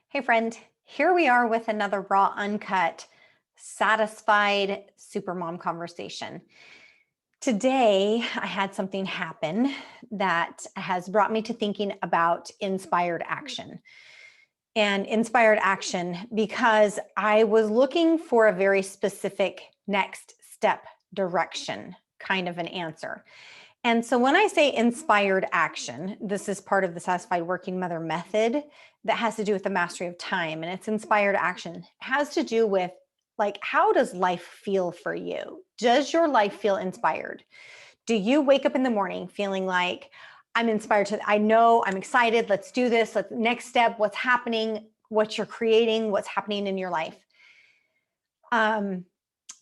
Hey friend, here we are with another raw, uncut, satisfied supermom conversation. Today, I had something happen that has brought me to thinking about inspired action. And inspired action because I was looking for a very specific next step direction kind of an answer. And so when I say inspired action, this is part of the Satisfied Working Mother method that has to do with the mastery of time. And it's inspired action. It has to do with like, how does life feel for you? Does your life feel inspired? Do you wake up in the morning feeling like I'm inspired I know I'm excited. Let's do this. Next step, what's happening, what you're creating, what's happening in your life.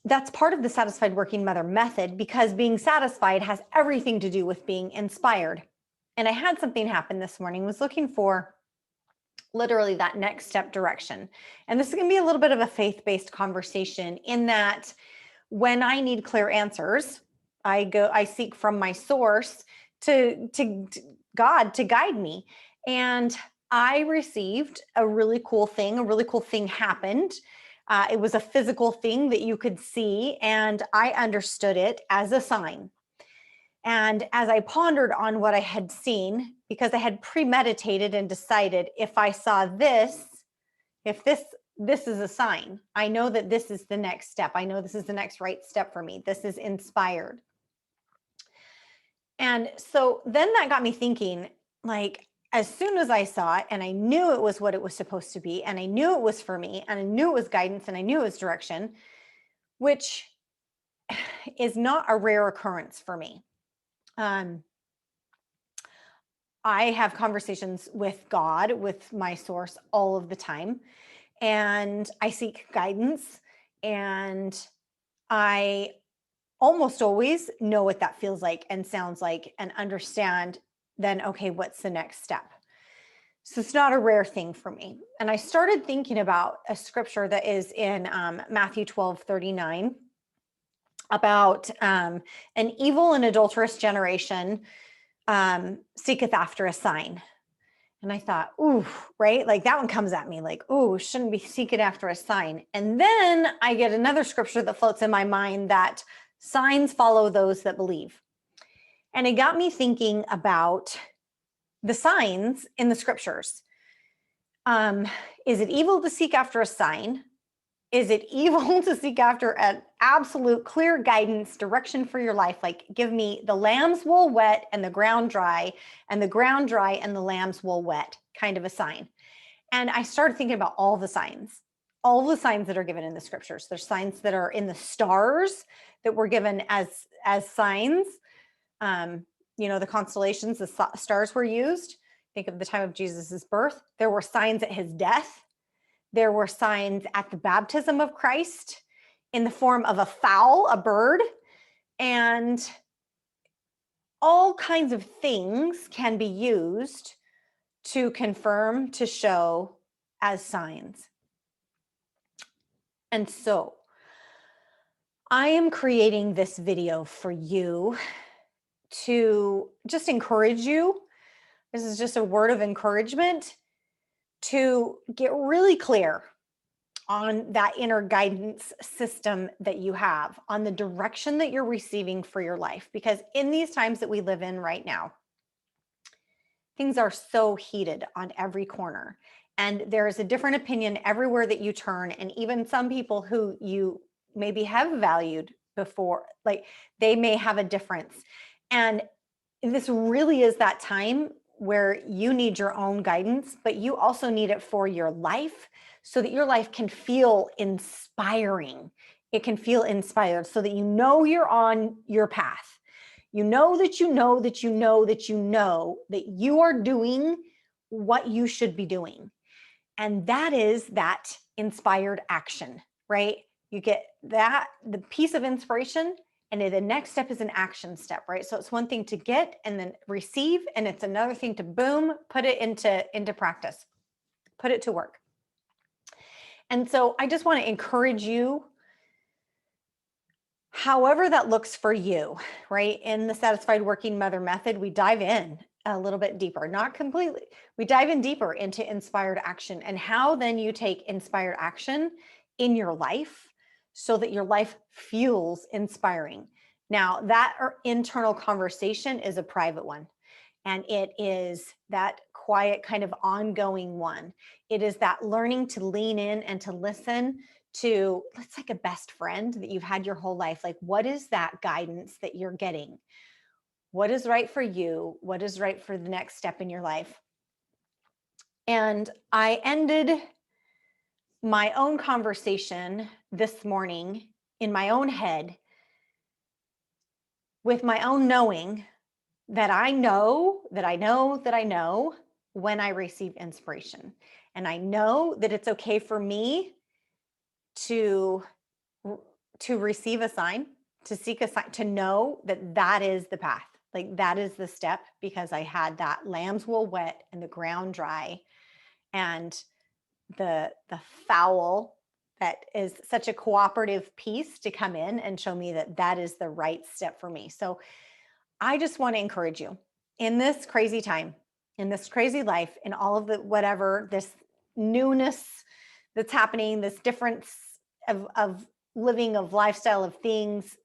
That's part of the Satisfied Working Mother method because being satisfied has everything to do with being inspired. And I had something happen this morning, was looking for literally that next step direction. And this is going to be a little bit of a faith-based conversation in that when I need clear answers, I seek from my source to God to guide me. And I received a really cool thing. A really cool thing happened. It was a physical thing that you could see, and I understood it as a sign. And as I pondered on what I had seen, because I had premeditated and decided if I saw this, if this is a sign, I know that this is the next step. I know this is the next right step for me. This is inspired. And so then that got me thinking, like, as soon as I saw it and I knew it was what it was supposed to be, and I knew it was for me, and I knew it was guidance, and I knew it was direction, which is not a rare occurrence for me. I have conversations with God, with my source all of the time, and I seek guidance, and I almost always know what that feels like and sounds like and understand then, okay, what's the next step? So it's not a rare thing for me. And I started thinking about a scripture that is in Matthew 12:39 about an evil and adulterous generation seeketh after a sign. And I thought, ooh, right? Like that one comes at me like, ooh, shouldn't be seeking after a sign. And then I get another scripture that floats in my mind that signs follow those that believe. And it got me thinking about the signs in the scriptures. Is it evil to seek after a sign? Is it evil to seek after an absolute clear guidance, direction for your life? Like, give me the lamb's wool wet and the ground dry, and the ground dry and the lamb's wool wet, kind of a sign. And I started thinking about all the signs that are given in the scriptures. There's signs that are in the stars that were given as signs. The constellations, the stars were used. Think of the time of Jesus's birth. There were signs at his death. There were signs at the baptism of Christ in the form of a fowl, a bird, and all kinds of things can be used to confirm, to show as signs. And so I am creating this video for you to just encourage you. This is just a word of encouragement to get really clear on that inner guidance system that you have, on the direction that you're receiving for your life. Because in these times that we live in right now, things are so heated on every corner. And there is a different opinion everywhere that you turn. And even some people who you maybe have valued before, like they may have a difference. And this really is that time where you need your own guidance, but you also need it for your life so that your life can feel inspiring. It can feel inspired so that you know you're on your path. You know that you know that you know that you know that you are doing what you should be doing. And that is that inspired action, right? You get that, the piece of inspiration, and then the next step is an action step, right? So it's one thing to get and then receive, and it's another thing to boom, put it into practice, put it to work. And so I just want to encourage you, however that looks for you, right? In the Satisfied Working Mother method, we dive in a little bit deeper, not completely. We dive in deeper into inspired action and how then you take inspired action in your life so that your life fuels inspiring. Now, that internal conversation is a private one, and it is that quiet kind of ongoing one. It is that learning to lean in and to listen to, it's like a best friend that you've had your whole life. Like, what is that guidance that you're getting? What is right for you? What is right for the next step in your life? And I ended my own conversation this morning in my own head with my own knowing that I know that I know that I know when I receive inspiration. And I know that it's okay for me to to receive a sign, to seek a sign, to know that that is the path. Like that is the step, because I had that lamb's wool wet and the ground dry, and the fowl that is such a cooperative piece to come in and show me that that is the right step for me. So I just want to encourage you in this crazy time, in this crazy life, in all of the whatever, this newness that's happening, this difference of living, of lifestyle, of things,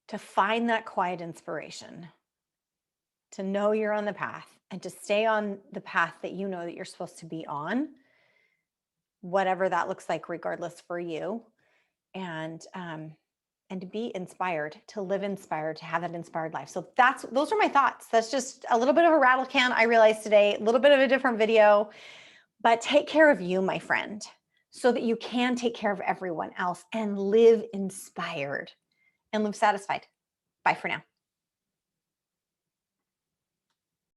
to find that quiet inspiration, to know you're on the path and to stay on the path that you know that you're supposed to be on, whatever that looks like, regardless for you. And to be inspired, to live inspired, to have that inspired life. So those are my thoughts. That's just a little bit of a rattle can, I realized today, a little bit of a different video, but take care of you, my friend, so that you can take care of everyone else and live inspired and live satisfied. Bye for now.